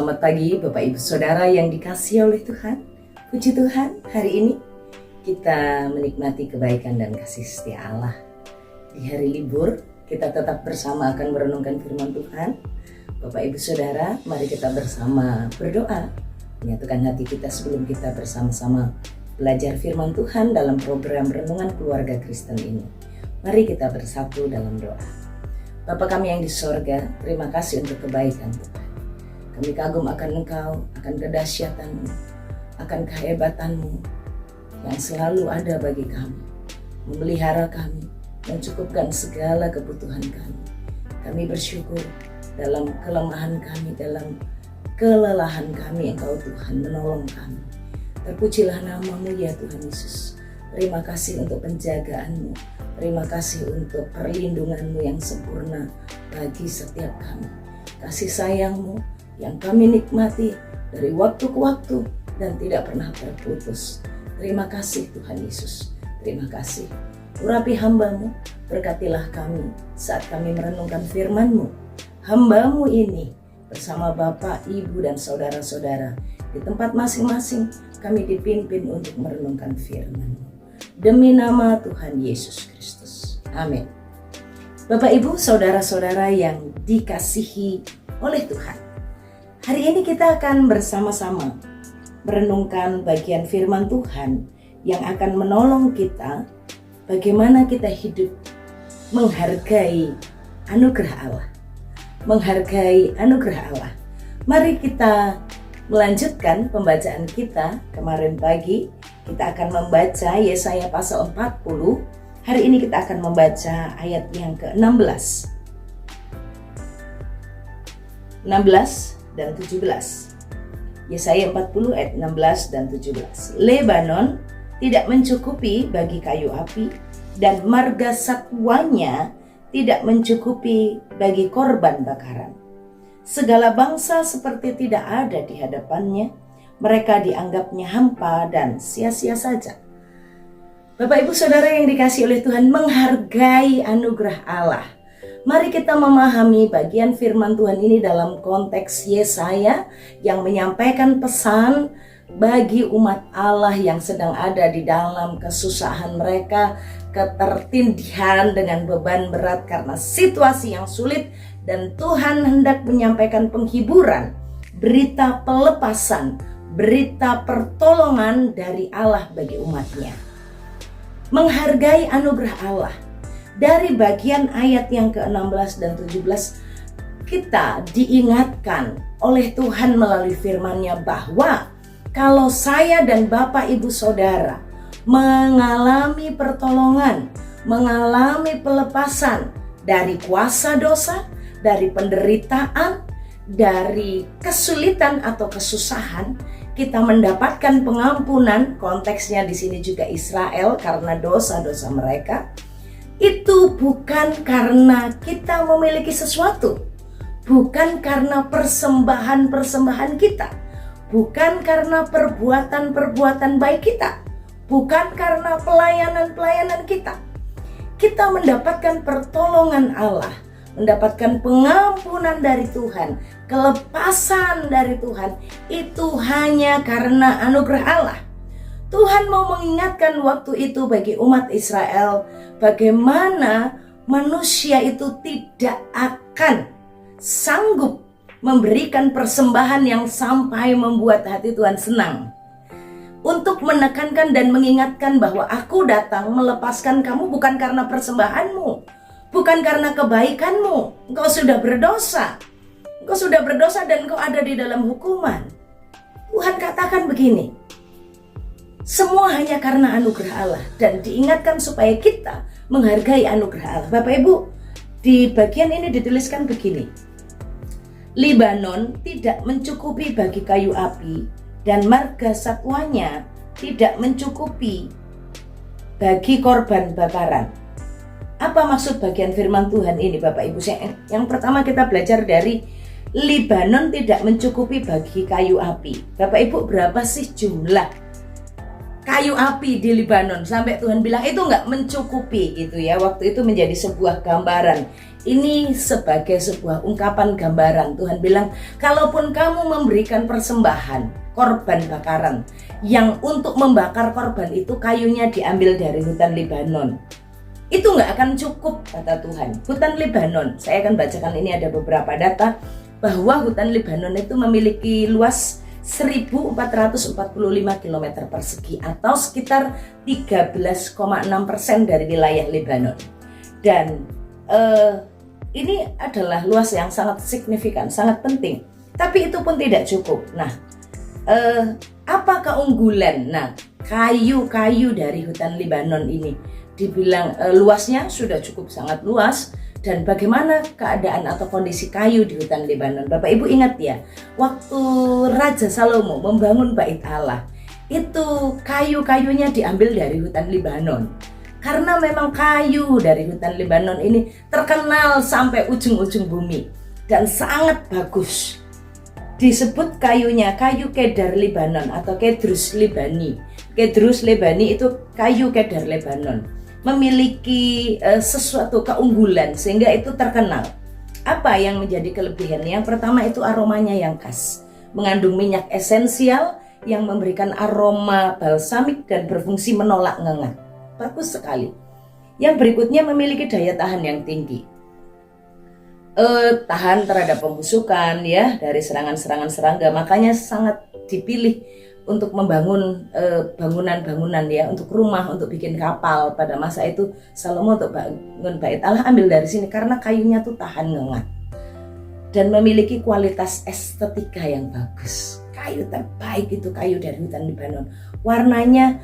Selamat pagi Bapak Ibu Saudara yang dikasihi oleh Tuhan. Puji Tuhan, hari ini kita menikmati kebaikan dan kasih setia Allah. Di hari libur, kita tetap bersama akan merenungkan firman Tuhan. Bapak Ibu Saudara, mari kita bersama berdoa, menyatukan hati kita sebelum kita bersama-sama belajar firman Tuhan dalam program Renungan Keluarga Kristen ini. Mari kita bersatu dalam doa. Bapa kami yang di sorga, terima kasih untuk kebaikan Tuhan. Kami kagum akan Engkau, akan kedahsyatan-Mu, akan kehebatan-Mu yang selalu ada bagi kami, memelihara kami, mencukupkan segala kebutuhan kami. Kami bersyukur dalam kelemahan kami, dalam kelelahan kami, Engkau Tuhan menolong kami. Terpujilah nama-Mu ya Tuhan Yesus. Terima kasih untuk penjagaan-Mu, terima kasih untuk perlindungan-Mu yang sempurna bagi setiap kami. Kasih sayang-Mu yang kami nikmati dari waktu ke waktu dan tidak pernah terputus. Terima kasih Tuhan Yesus, terima kasih. Urapi hamba-Mu, berkatilah kami saat kami merenungkan firman-Mu. Hamba-Mu ini bersama Bapak, Ibu, dan saudara-saudara di tempat masing-masing kami dipimpin untuk merenungkan firman-Mu. Demi nama Tuhan Yesus Kristus. Amin. Bapak, Ibu, saudara-saudara yang dikasihi oleh Tuhan. Hari ini kita akan bersama-sama merenungkan bagian firman Tuhan yang akan menolong kita bagaimana kita hidup menghargai anugerah Allah. Menghargai anugerah Allah. Mari kita melanjutkan pembacaan kita. Kemarin pagi kita akan membaca Yesaya pasal 40. Hari ini kita akan membaca ayat yang ke-16. 16 dan 17. Yesaya 40 ayat 16 dan 17. Lebanon tidak mencukupi bagi kayu api, dan marga satwanya tidak mencukupi bagi korban bakaran. Segala bangsa seperti tidak ada di hadapannya, mereka dianggapnya hampa dan sia-sia saja. Bapak Ibu Saudara yang dikasihi oleh Tuhan, menghargai anugerah Allah. Mari kita memahami bagian firman Tuhan ini dalam konteks Yesaya yang menyampaikan pesan bagi umat Allah yang sedang ada di dalam kesusahan mereka, ketertindihan dengan beban berat karena situasi yang sulit, dan Tuhan hendak menyampaikan penghiburan, berita pelepasan, berita pertolongan dari Allah bagi umatnya. Menghargai anugerah Allah. Dari bagian ayat yang ke-16 dan 17 kita diingatkan oleh Tuhan melalui firman-Nya bahwa kalau saya dan Bapak Ibu Saudara mengalami pertolongan, mengalami pelepasan dari kuasa dosa, dari penderitaan, dari kesulitan atau kesusahan, kita mendapatkan pengampunan. Konteksnya di sini juga Israel karena dosa-dosa mereka. Itu bukan karena kita memiliki sesuatu, bukan karena persembahan-persembahan kita, bukan karena perbuatan-perbuatan baik kita, bukan karena pelayanan-pelayanan kita. Kita mendapatkan pertolongan Allah, mendapatkan pengampunan dari Tuhan, kelepasan dari Tuhan, itu hanya karena anugerah Allah. Tuhan mau mengingatkan waktu itu bagi umat Israel bagaimana manusia itu tidak akan sanggup memberikan persembahan yang sampai membuat hati Tuhan senang. Untuk menekankan dan mengingatkan bahwa aku datang melepaskan kamu bukan karena persembahanmu, bukan karena kebaikanmu. Engkau sudah berdosa. Engkau sudah berdosa dan engkau ada di dalam hukuman. Tuhan katakan begini, semua hanya karena anugerah Allah, dan diingatkan supaya kita menghargai anugerah Allah. Bapak Ibu, di bagian ini dituliskan begini. Libanon tidak mencukupi bagi kayu api, dan marga satwanya tidak mencukupi bagi korban bakaran. Apa maksud bagian firman Tuhan ini Bapak Ibu? Yang pertama kita belajar dari Libanon tidak mencukupi bagi kayu api. Bapak Ibu, berapa sih jumlah kayu api di Libanon sampai Tuhan bilang itu nggak mencukupi gitu ya. Waktu itu menjadi sebuah gambaran Ini sebagai sebuah ungkapan gambaran. Tuhan bilang, kalaupun kamu memberikan persembahan, korban bakaran, yang untuk membakar korban itu kayunya diambil dari hutan Libanon, itu nggak akan cukup, kata Tuhan. Hutan Libanon, saya akan bacakan ini, ada beberapa data, bahwa hutan Libanon itu memiliki luas 1.445 km persegi atau sekitar 13,6% dari wilayah Libanon. Dan ini adalah luas yang sangat signifikan, sangat penting. Tapi itu pun tidak cukup. Nah, apa keunggulan? Nah, kayu-kayu dari hutan Libanon ini dibilang luasnya sudah cukup sangat luas. Dan bagaimana keadaan atau kondisi kayu di hutan Libanon? Bapak Ibu ingat ya, waktu Raja Salomo membangun bait Allah, itu kayu-kayunya diambil dari hutan Libanon. Karena memang kayu dari hutan Libanon ini terkenal sampai ujung-ujung bumi dan sangat bagus. Disebut kayunya kayu kedar Libanon atau Kedrus Libani. Kedrus Libani itu kayu kedar Lebanon. Memiliki sesuatu keunggulan sehingga itu terkenal. Apa yang menjadi kelebihan? Yang pertama itu aromanya yang khas. Mengandung minyak esensial yang memberikan aroma balsamik dan berfungsi menolak ngengat. Bagus sekali. Yang berikutnya memiliki daya tahan yang tinggi. Tahan terhadap pembusukan ya, dari serangan-serangan serangga. Makanya sangat dipilih untuk membangun bangunan-bangunan ya, untuk rumah, untuk bikin kapal. Pada masa itu Salomo untuk bangun bait Allah ambil dari sini karena kayunya tuh tahan ngengat dan memiliki kualitas estetika yang bagus. Kayu terbaik itu kayu dari hutan Libanon. Warnanya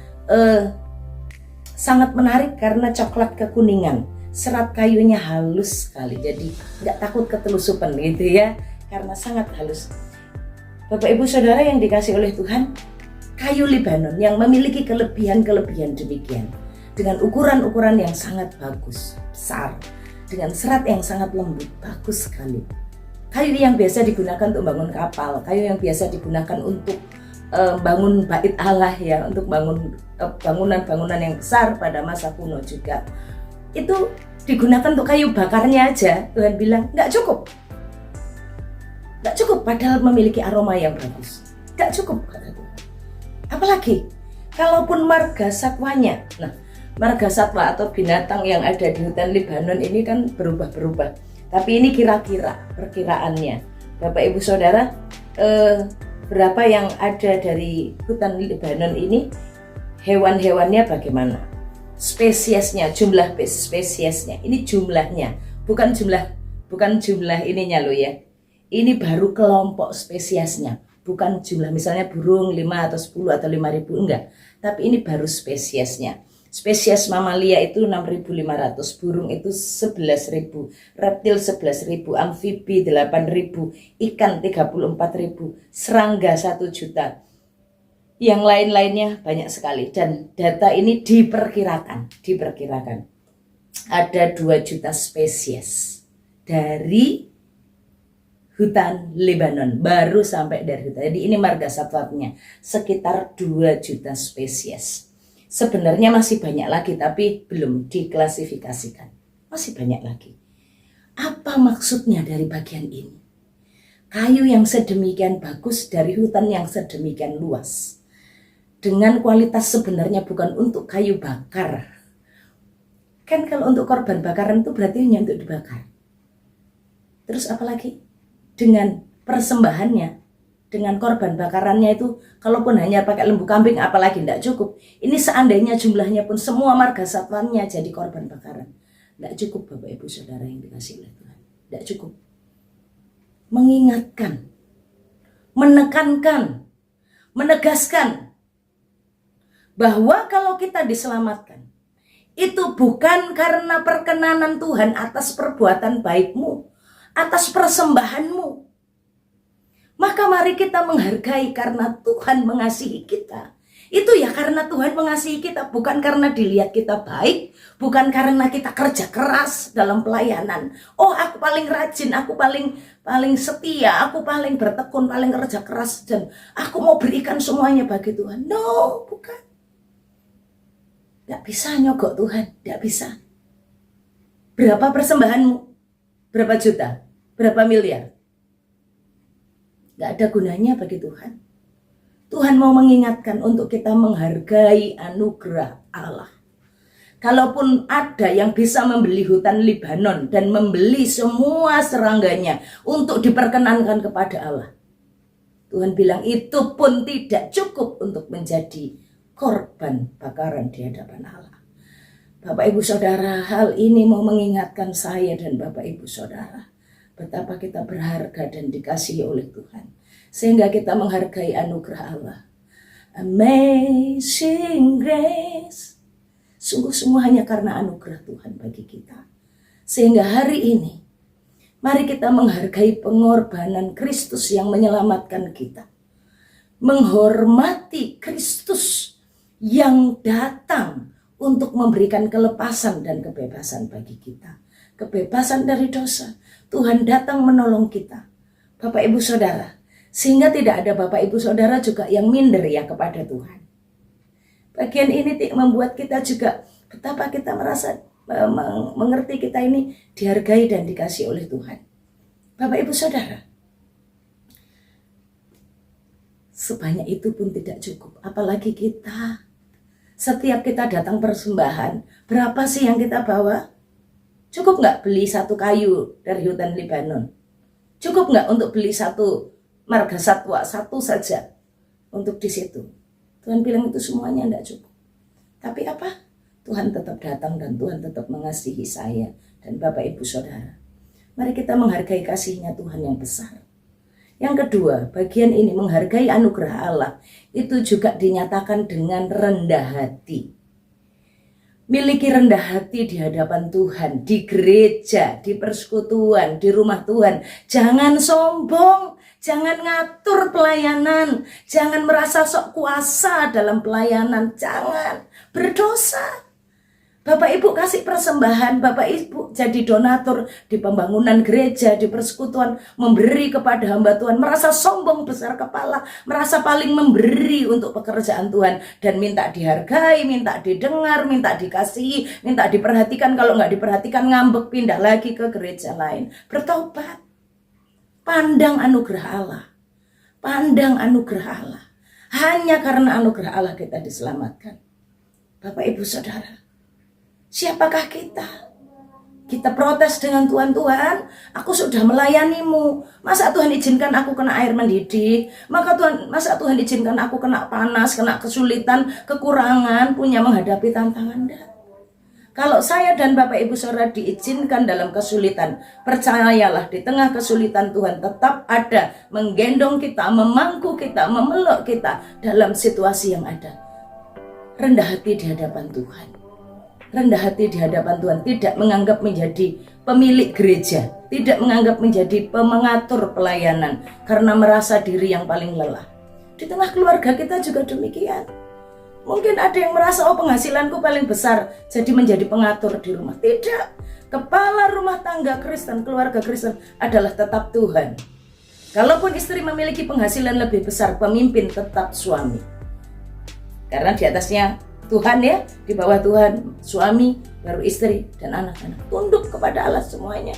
sangat menarik karena coklat kekuningan. Serat kayunya halus sekali, jadi nggak takut ketelusupan gitu ya, karena sangat halus. Bapak Ibu Saudara yang dikasih oleh Tuhan, kayu Libanon yang memiliki kelebihan-kelebihan demikian, dengan ukuran-ukuran yang sangat bagus, besar, dengan serat yang sangat lembut, bagus sekali. Kayu yang biasa digunakan untuk bangun kapal, kayu yang biasa digunakan untuk bangun bait Allah ya, untuk bangun bangunan-bangunan yang besar pada masa kuno juga. Itu digunakan untuk kayu bakarnya aja. Tuhan bilang nggak cukup. Nggak cukup padahal memiliki aroma yang bagus. Nggak cukup, kata Tuhan. Apalagi kalaupun marga satwanya. Nah, marga satwa atau binatang yang ada di hutan Libanon ini kan berubah-berubah. Tapi ini kira-kira perkiraannya. Bapak Ibu Saudara, berapa yang ada dari hutan Libanon ini, hewan-hewannya bagaimana, spesiesnya, jumlah spesiesnya, ini jumlahnya, bukan jumlah ininya loh ya, ini baru kelompok spesiesnya, bukan jumlah misalnya burung 5 atau 10 atau 5.000, enggak, tapi ini baru spesiesnya. Spesies mamalia itu 6.500, burung itu 11.000, reptil 11.000, amfibi 8.000, ikan 34.000, serangga 1 juta. Yang lain-lainnya banyak sekali, dan data ini diperkirakan ada 2 juta spesies dari hutan Libanon, baru sampai dari hutan. Jadi ini marga satwanya sekitar 2 juta spesies. Sebenarnya masih banyak lagi tapi belum diklasifikasikan. Masih banyak lagi. Apa maksudnya dari bagian ini? Kayu yang sedemikian bagus dari hutan yang sedemikian luas. Dengan kualitas sebenarnya bukan untuk kayu bakar. Kan kalau untuk korban bakaran itu berarti hanya untuk dibakar. Terus apalagi? Dengan persembahannya. Dengan korban bakarannya itu, kalaupun hanya pakai lembu kambing, apalagi tidak cukup. Ini seandainya jumlahnya pun semua marga satwanya jadi korban bakaran. Tidak cukup Bapak Ibu Saudara yang dikasih oleh Tuhan. Tidak cukup. Mengingatkan, menekankan, menegaskan bahwa kalau kita diselamatkan, itu bukan karena perkenanan Tuhan atas perbuatan baikmu, atas persembahanmu. Maka mari kita menghargai karena Tuhan mengasihi kita. Itu ya karena Tuhan mengasihi kita, bukan karena dilihat kita baik, bukan karena kita kerja keras dalam pelayanan. Oh, aku paling rajin, aku paling setia, aku paling bertekun, paling kerja keras, dan aku mau berikan semuanya bagi Tuhan. No, bukan. Gak bisa nyogok Tuhan, gak bisa. Berapa persembahanmu? berapa juta, berapa miliar. Gak ada gunanya bagi Tuhan. Tuhan mau mengingatkan untuk kita menghargai anugerah Allah. Kalaupun ada yang bisa membeli hutan Libanon dan membeli semua serangganya untuk diperkenankan kepada Allah, Tuhan bilang itu pun tidak cukup untuk menjadi korban bakaran di hadapan Allah. Bapak Ibu Saudara, hal ini mau mengingatkan saya dan Bapak Ibu Saudara betapa kita berharga dan dikasihi oleh Tuhan, sehingga kita menghargai anugerah Allah. Amazing grace, sungguh semua hanya karena anugerah Tuhan bagi kita. Sehingga hari ini mari kita menghargai pengorbanan Kristus yang menyelamatkan kita, menghormati Kristus yang datang untuk memberikan kelepasan dan kebebasan bagi kita, kebebasan dari dosa. Tuhan datang menolong kita, Bapak Ibu Saudara, sehingga tidak ada Bapak Ibu Saudara juga yang minder ya kepada Tuhan. Bagian ini membuat kita juga betapa kita merasa mengerti kita ini dihargai dan dikasih oleh Tuhan. Bapak Ibu Saudara, sebanyak itu pun tidak cukup, apalagi kita. Setiap kita datang persembahan, berapa sih yang kita bawa? Cukup nggak beli satu kayu dari hutan Libanon? Cukup nggak untuk beli satu marga satwa, satu saja untuk di situ? Tuhan bilang itu semuanya nggak cukup. Tapi apa? Tuhan tetap datang dan Tuhan tetap mengasihi saya dan Bapak Ibu Saudara. Mari kita menghargai kasih-Nya Tuhan yang besar. Yang kedua, bagian ini menghargai anugerah Allah itu juga dinyatakan dengan rendah hati. Miliki rendah hati di hadapan Tuhan, di gereja, di persekutuan, di rumah Tuhan. Jangan sombong, jangan ngatur pelayanan, jangan merasa sok kuasa dalam pelayanan, jangan berdosa. Bapak Ibu kasih persembahan, Bapak Ibu jadi donatur di pembangunan gereja, di persekutuan, memberi kepada hamba Tuhan, merasa sombong besar kepala, merasa paling memberi untuk pekerjaan Tuhan, dan minta dihargai, minta didengar, minta dikasihi, minta diperhatikan. Kalau nggak diperhatikan ngambek, pindah lagi ke gereja lain. Bertobat, pandang anugerah Allah, pandang anugerah Allah. Hanya karena anugerah Allah kita diselamatkan. Bapak Ibu Saudara, siapakah kita? Kita protes dengan Tuhan, Tuhan, aku sudah melayanimu. Masa Tuhan izinkan aku kena air mendidih? Masa Tuhan izinkan aku kena panas, kena kesulitan, kekurangan, punya menghadapi tantangan? Enggak. Kalau saya dan Bapak Ibu Saudara diizinkan dalam kesulitan, percayalah di tengah kesulitan Tuhan tetap ada, menggendong kita, memangku kita, memeluk kita dalam situasi yang ada. Rendah hati di hadapan Tuhan. Rendah hati di hadapan Tuhan, tidak menganggap menjadi pemilik gereja, tidak menganggap menjadi mengatur pelayanan karena merasa diri yang paling lelah. Di tengah keluarga kita juga demikian. Mungkin ada yang merasa, oh penghasilanku paling besar, jadi menjadi pengatur di rumah. Tidak, kepala rumah tangga Kristen, keluarga Kristen adalah tetap Tuhan. Kalaupun istri memiliki penghasilan lebih besar, pemimpin tetap suami. Karena di atasnya Tuhan ya, di bawah Tuhan suami, baru istri dan anak-anak. Tunduk kepada Allah semuanya.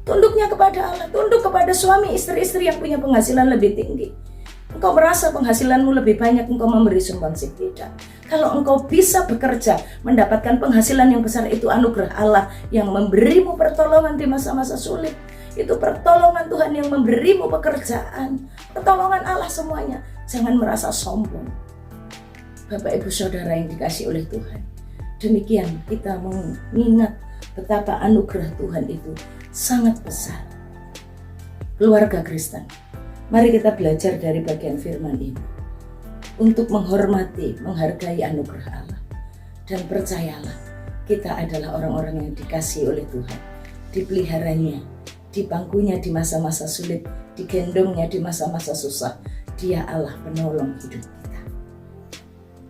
Tunduknya kepada Allah, tunduk kepada suami, istri-istri yang punya penghasilan lebih tinggi. Engkau merasa penghasilanmu lebih banyak, engkau memberi sumbangsi? Tidak. Kalau engkau bisa bekerja, mendapatkan penghasilan yang besar, itu anugerah Allah yang memberimu pertolongan di masa-masa sulit. Itu pertolongan Tuhan yang memberimu pekerjaan. Pertolongan Allah semuanya. Jangan merasa sombong. Bapak Ibu Saudara yang dikasihi oleh Tuhan, demikian kita mengingat betapa anugerah Tuhan itu sangat besar. Keluarga Kristen, mari kita belajar dari bagian firman ini untuk menghormati, menghargai anugerah Allah. Dan percayalah, kita adalah orang-orang yang dikasihi oleh Tuhan, dipeliharanya, dipangkunya di masa-masa sulit, digendongnya di masa-masa susah. Dia Allah penolong hidup kita.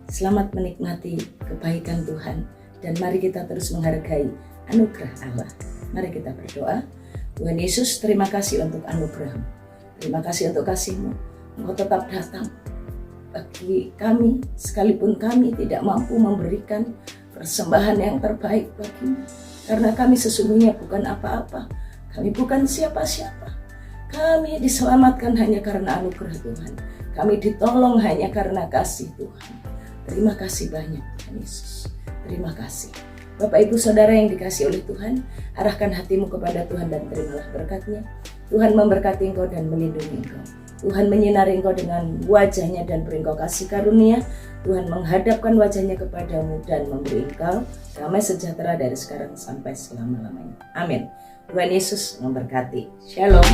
Selamat menikmati kebaikan Tuhan, dan mari kita terus menghargai anugerah Allah. Mari kita berdoa. Tuhan Yesus, terima kasih untuk anugerah-Mu. Terima kasih untuk kasih-Mu. Engkau tetap datang bagi kami, sekalipun kami tidak mampu memberikan persembahan yang terbaik bagi-Mu. Karena kami sesungguhnya bukan apa-apa. Kami bukan siapa-siapa. Kami diselamatkan hanya karena anugerah Tuhan. Kami ditolong hanya karena kasih Tuhan. Terima kasih banyak Tuhan Yesus. Terima kasih. Bapak Ibu Saudara yang dikasihi oleh Tuhan, arahkan hatimu kepada Tuhan dan terimalah berkat-Nya. Tuhan memberkati engkau dan melindungi engkau. Tuhan menyinari engkau dengan wajah-Nya dan beri engkau kasih karunia. Tuhan menghadapkan wajah-Nya kepadamu dan memberi engkau damai sejahtera dari sekarang sampai selama-lamanya. Amin. Tuhan Yesus memberkati. Shalom.